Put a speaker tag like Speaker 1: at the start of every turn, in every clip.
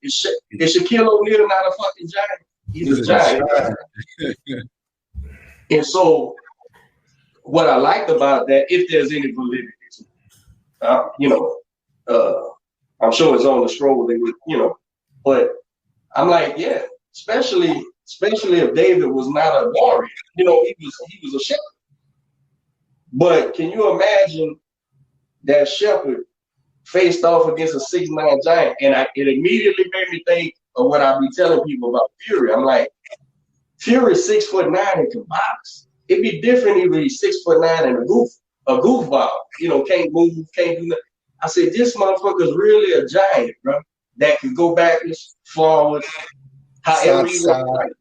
Speaker 1: Is Shaquille O'Neal not a fucking giant? He's a giant. And so, what I liked about that, if there's any validity to it, I'm sure it's on the scroll. They would, but I'm like, yeah, especially if David was not a warrior. He was a shepherd. But can you imagine that shepherd faced off against a 6'9" giant? And it immediately made me think of what I be telling people about Fury. I'm like, Fury's 6'9" and can box. It'd be different if he's 6'9" and a goofball. Can't move, can't do nothing. I said, this motherfucker's really a giant, bro. That can go backwards, forward, however you want.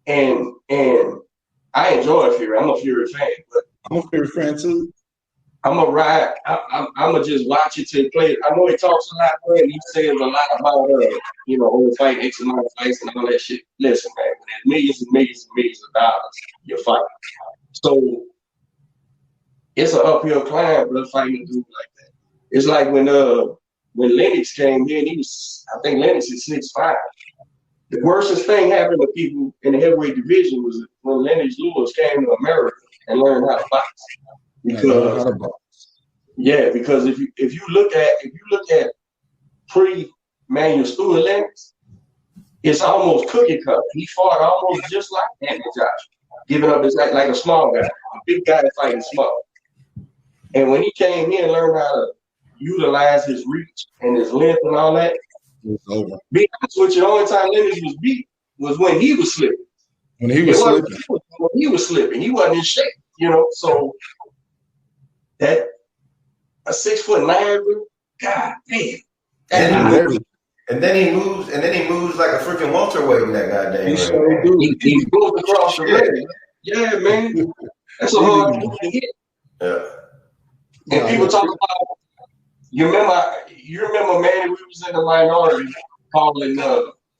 Speaker 1: And I enjoy Fury. I'm a Fury fan, but
Speaker 2: I'm a Fury fan too.
Speaker 1: I'm a ride. I'm gonna just watch it till he plays. I know he talks a lot, man. He says a lot about only fighting X amount of fights and all that shit. Listen, man, when there's millions and millions and millions of dollars you're fighting. So it's an uphill climb, bro, fighting a dude like that. It's like when Lennox came here, and I think Lennox is 6'5". The worstest thing happened to people in the heavyweight division was when Lennox Lewis came to America and learned how to box. Because if you look at pre-Manuel Stewart Lennox, it's almost cookie cutter. He fought almost just like Anthony Joshua, giving up his like a small guy, a big guy fighting small. And when he came here and learned how to utilize his reach and his length and all that,
Speaker 2: it's over.
Speaker 1: Be honest with you, the only time Lennox was beat was when he was slipping.
Speaker 2: When he was
Speaker 1: slipping, he wasn't in shape, So that a 6'9", God damn.
Speaker 3: And then he moves like a freaking welterweight in that goddamn.
Speaker 1: He moves across the ring. Yeah, man. That's a hard thing to hit.
Speaker 3: Yeah.
Speaker 1: And people talk about, you remember, man, we was in the minority calling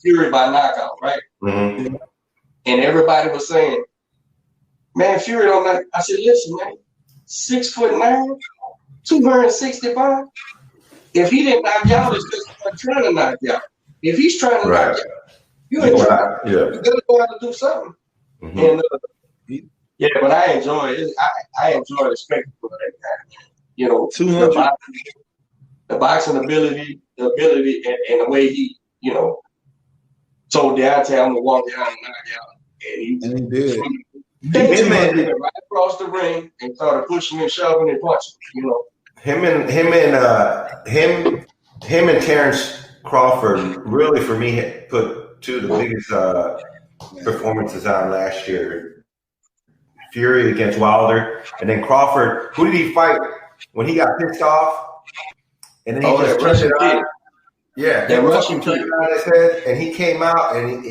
Speaker 1: Fury by knockout, right?
Speaker 3: Mm-hmm.
Speaker 1: And everybody was saying, man, Fury don't knock. I said, listen, man, 6'9", 265. If he didn't knock you out, it's because he's trying to knock you out. If he's trying to knock you out, you ain't trying. You gotta go out to do something.
Speaker 3: Mm-hmm.
Speaker 1: And but I enjoy it. I enjoy the spectacle of that guy. The boxing ability, and the way he, told Deontay, I'm gonna walk down and knock you out, and he did. He right across the ring and started pushing and shoving and punching.
Speaker 3: Him and Terrence Crawford really, for me, put two of the biggest performances on last year. Fury against Wilder, and then Crawford. Who did he fight when he got pissed off? And then he just turned it on. Yeah, that Russian turned it on his head, and he came out and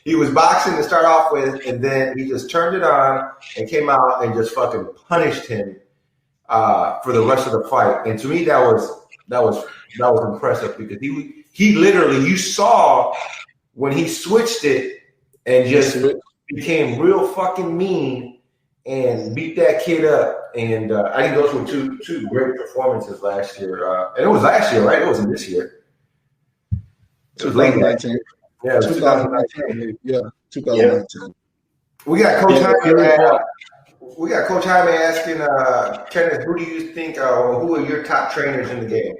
Speaker 3: he was boxing to start off with, and then he just turned it on and came out and just fucking punished him for the rest of the fight. And to me, that was impressive because he literally, you saw when he switched it and just became real fucking mean and beat that kid up. And I think those were two great performances last year. And it was last year, right? It wasn't this year. It was late 2019. Yeah, 2019. Yeah, 2019. Yeah. We got Coach Jaime. We got Coach Jaime asking Kenneth, who do you think who are your top trainers in the game?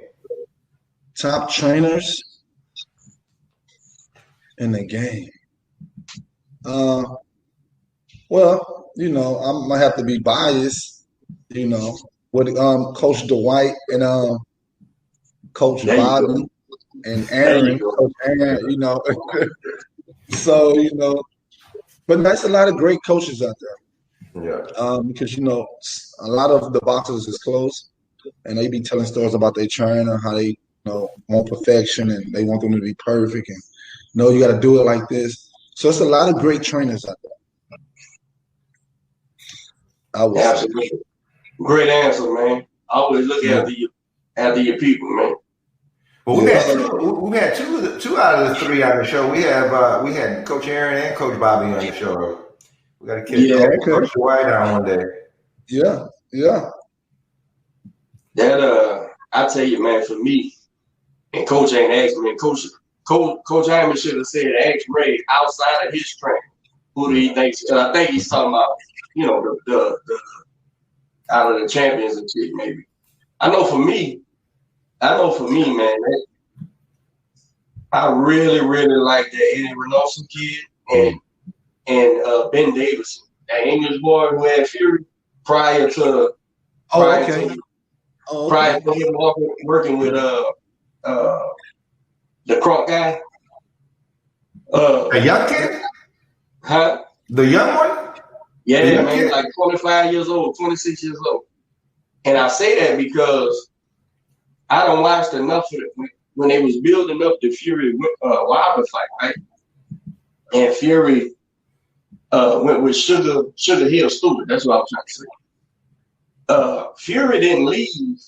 Speaker 2: Top trainers in the game. Well, I might have to be biased, with Coach Dwight and Coach Bobby and Aaron, Coach Aaron, So, but that's a lot of great coaches out there.
Speaker 3: Yeah.
Speaker 2: Because, a lot of the boxers is close and they be telling stories about their trainer, how they, want perfection and they want them to be perfect and, you got to do it like this. So it's a lot of great trainers out there.
Speaker 1: Absolutely. Great answer, man. Always look after your people, man.
Speaker 3: Well, we had two out of the three on the show. We had Coach Aaron and Coach Bobby on the show. We got to kick Coach Dwight out one day.
Speaker 2: Yeah.
Speaker 1: That I tell you, man, for me, And Coach ain't asked me. Coach Hyman should have said, ask Ray outside of his training, who do he think? And I think he's talking about, the out of the champions and shit, maybe. I know for me, man, I really, really like that Eddie Renolson kid and Ben Davison, that English boy who had Fury prior to him working with the Crunk guy.
Speaker 3: A young kid?
Speaker 1: Huh?
Speaker 3: The young one?
Speaker 1: Yeah, man, he's like 25 years old, 26 years old. And I say that because I don't watch enough of it when they was building up the Fury Wilder fight, right? And Fury went with Sugar Hill Stewart. That's what I was trying to say. Fury didn't leave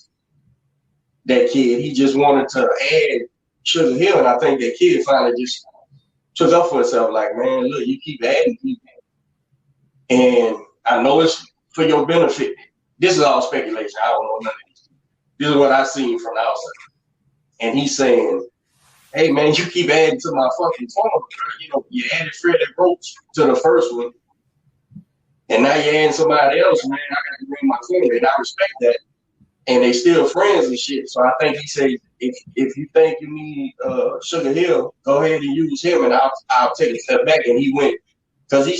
Speaker 1: that kid. He just wanted to add Sugar Hill, and I think that kid finally just took up for himself. Like, man, look, you keep adding people, and I know it's for your benefit. This is all speculation. I don't know none of this. This is what I seen from the outside. And he's saying, hey, man, you keep adding to my fucking tournament. You added Freddie Roach to the first one, and now you're adding somebody else, man. I got to bring my corner, and I respect that. And they still friends and shit. So I think he said, if you think you need Sugar Hill, go ahead and use him, and I'll take a step back. And he went, because he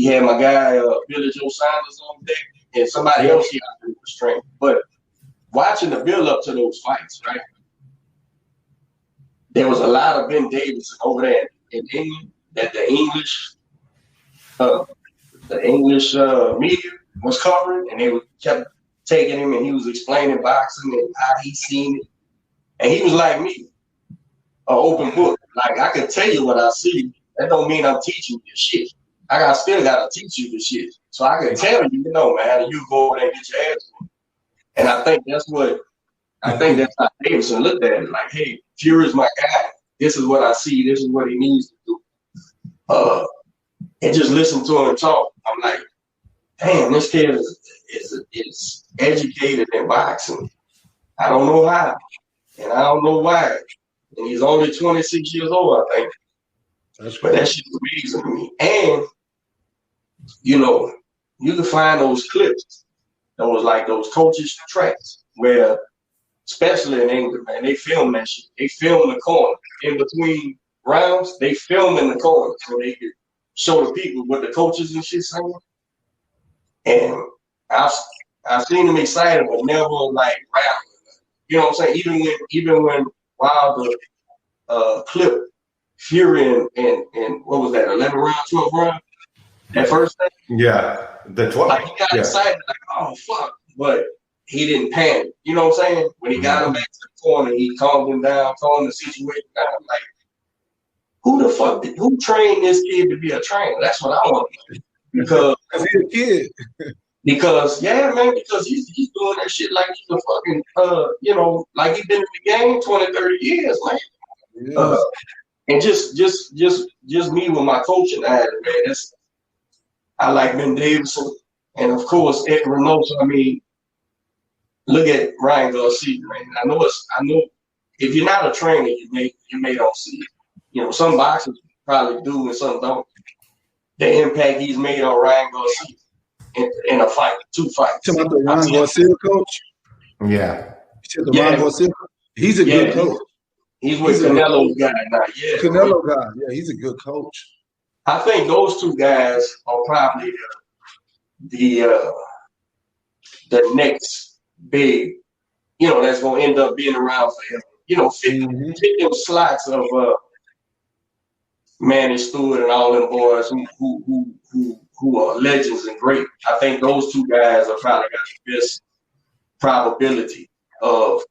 Speaker 1: had my guy Billy Joe Saunders on deck, and somebody else he had to restrain. But watching the build up to those fights, right? There was a lot of Ben Davison over there in England that the English media was covering, and they kept taking him, and he was explaining boxing and how he seen it. And he was like me, an open book. Like, I could tell you what I see. That don't mean I'm teaching you shit. I still got to teach you the shit. So I can tell you, man, you go over there and get your ass beat. And I think that's how Davison looked at it. Like, hey, Fury's my guy. This is what I see. This is what he needs to do. And just listen to him talk. I'm like, damn, this kid is educated in boxing. I don't know how, and I don't know why. And he's only 26 years old, I think. But that shit's amazing to me. And, you can find those clips, those coaches' tracks, where, especially in England, man, they film that shit. They film the corner. In between rounds, they film in the corner so they can show the people what the coaches and shit saying. And I've seen them excited, but never like rattling. You know what I'm saying? Even when Wilder clipped Fury and what was that, 11 round, 12 round? That first thing?
Speaker 3: Yeah, the 12.
Speaker 1: Like, he got excited, like, oh, fuck. But he didn't panic. You know what I'm saying? When he got him back to the corner, he calmed him down, calmed the situation down. Like, who trained this kid to be a trainer? That's what I want to know. Because
Speaker 2: he's a kid.
Speaker 1: Because he's doing that shit like he's a fucking, like he's been in the game 20, 30 years, man. Yeah. And just me with my coaching attitude, man. I like Ben Davison, and of course Ed Reynoso. I mean, look at Ryan Garcia, man. I know if you're not a trainer, you may don't see it. Some boxers probably do and some don't. The impact he's made on Ryan Garcia in a fight, 2 fights.
Speaker 2: You talking about the Ryan Garcia coach?
Speaker 3: Yeah.
Speaker 2: Ryan Garcia? He's a good coach.
Speaker 1: He's with Canelo's guy now. Yeah.
Speaker 2: Canelo guy. Yeah, he's a good coach.
Speaker 1: I think those two guys are probably the next big, that's going to end up being around forever. Fit them slots of Manny Stewart and all them boys who are legends and great. I think those two guys are probably got the best probability of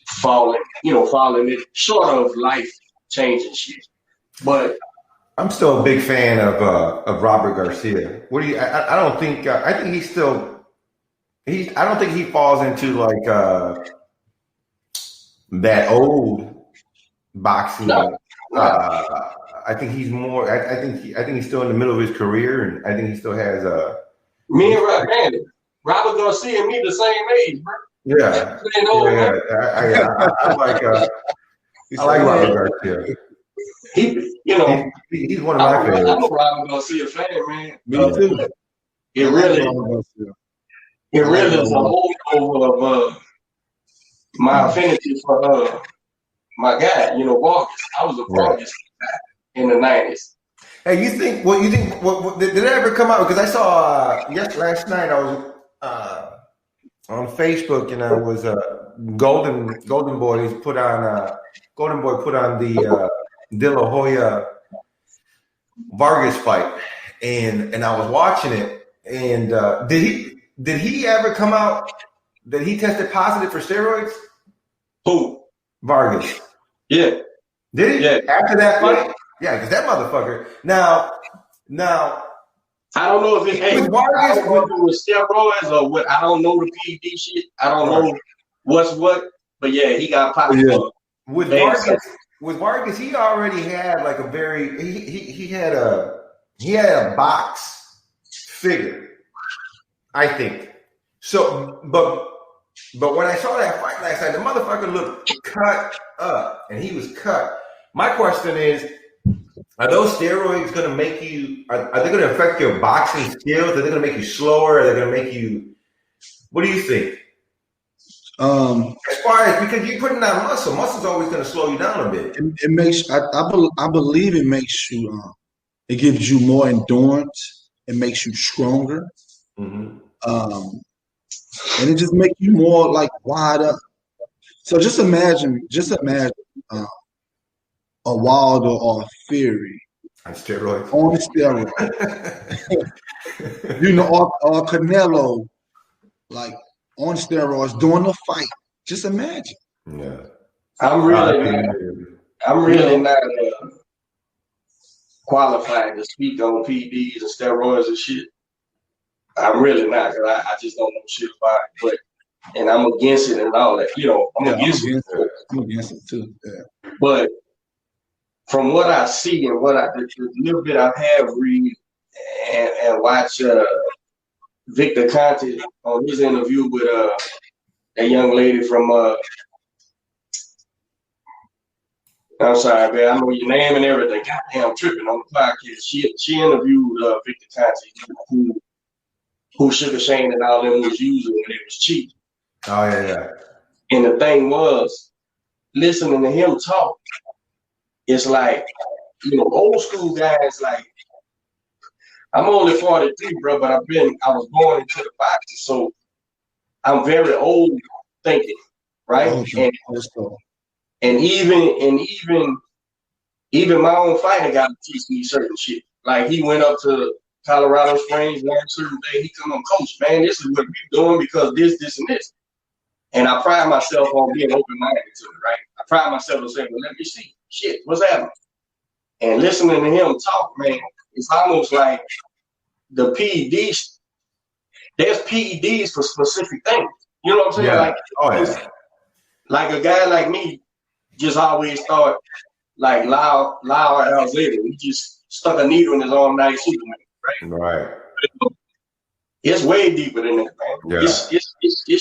Speaker 1: falling it short of life changing shit. But
Speaker 3: I'm still a big fan of Robert Garcia. What do you? I don't think. I think he's still. I don't think he falls into like that old boxing.
Speaker 1: No.
Speaker 3: I think he's more. I think he's still in the middle of his career, and I think he still has
Speaker 1: Me and Robert Garcia and me the same age, bro.
Speaker 3: Yeah. I like Robert Garcia. He's one of my favorites.
Speaker 1: I'm a Robert Garcia fan, man.
Speaker 2: Me too.
Speaker 1: It really is a holdover of my affinity for my guy, Vargas. I was a Vargas guy in the 90s.
Speaker 3: Hey, you think did it ever come out? Because I saw last night I was on Facebook and I was Golden Boy put on the De La Hoya Vargas fight, and I was watching it, and did he ever come out that he tested positive for steroids?
Speaker 1: Who?
Speaker 3: Vargas.
Speaker 1: Yeah.
Speaker 3: Did he?
Speaker 1: Yeah.
Speaker 3: After that fight? Yeah, because that motherfucker. Now
Speaker 1: I don't know if it was steroids or what. I don't know the PED shit. I don't know what's what. But yeah, he got positive.
Speaker 2: Yeah.
Speaker 3: With Vargas, he already had like a very he had a box figure, I think. So, but when I saw that fight last night, the motherfucker looked cut up, and he was cut. My question is, are those steroids going to make you? Are they going to affect your boxing skills? Are they going to make you slower? Are they going to make you? What do you think? As far as because you're putting on muscle's always going to slow you down a bit.
Speaker 2: It makes I believe it makes you. It gives you more endurance. It makes you stronger.
Speaker 3: Mm-hmm.
Speaker 2: And it just makes you more like wide up. So just imagine a Wilder or a Fury
Speaker 3: on steroids.
Speaker 2: Or Canelo, like on steroids during the fight. Just imagine.
Speaker 3: Yeah,
Speaker 1: I'm really not qualified to speak on PEDs and steroids and shit. I'm really not, because I just don't know shit about it. And I'm against it and all that. I'm against it.
Speaker 2: I'm against it too. Yeah.
Speaker 1: But from what I see and the little bit I have read and watch Victor Conte on his interview with a young lady from I'm sorry, man. I know your name and everything. Goddamn, I'm tripping on the podcast. She interviewed Victor Conte, who Sugar Shane and all them was using when it was cheap.
Speaker 3: Oh yeah.
Speaker 1: And the thing was, listening to him talk, it's like, old school guys. Like, I'm only 43, bro, but I was born into the boxing, so I'm very old thinking, right? And even my own fighter got to teach me certain shit. Like, he went up to Colorado Springs one certain day. He come on, coach, man, this is what we're doing because this, and this. And I pride myself on being open-minded to it, right? I pride myself on saying, well, let me see. Shit, what's happening? And listening to him talk, man, it's almost like the PEDs, there's PEDs for specific things. You know what I'm saying?
Speaker 3: Yeah.
Speaker 1: Like a guy like me just always thought like Lyle Alexander. He just stuck a needle in his arm, night Superman, right?
Speaker 3: Right.
Speaker 1: It's way deeper than that, man.
Speaker 3: Yeah.
Speaker 1: It's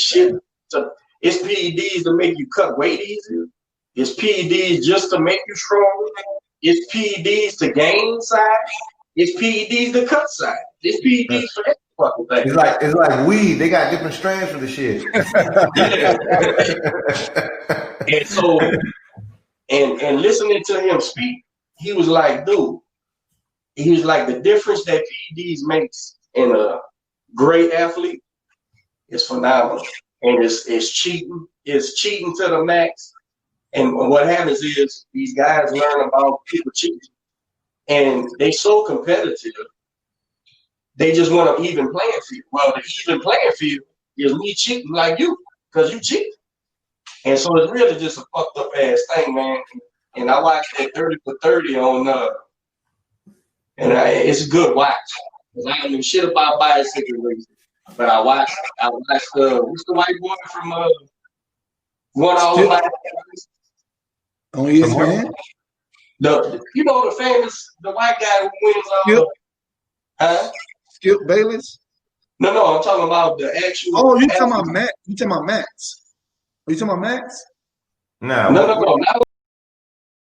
Speaker 1: shit. It's PEDs to make you cut weight easier. It's PEDs just to make you stronger. It's PEDs to gain size. It's PEDs to cut size. It's PEDs for every fucking thing.
Speaker 3: It's like weed. They got different strands for the shit.
Speaker 1: And so, and listening to him speak, he was like, dude, the difference that PEDs makes in a great athlete is phenomenal. And it's cheating. It's cheating to the max. And what happens is these guys learn about people cheating. And they so competitive, they just want an even playing field. Well, the even playing field is me cheating like you, because you cheat. And so it's really just a fucked up ass thing, man. And I watched that 30 for 30 on it's a good watch. Because I don't know shit about bicycle racing. But I watched what's the white boy from one all the
Speaker 2: on ESPN?
Speaker 1: The white guy who wins all
Speaker 2: Skip Bayless?
Speaker 1: No, I'm talking about the actual.
Speaker 2: Oh, you talking about Max? You talking about Max? Are you talking about Max?
Speaker 3: No,
Speaker 1: No, not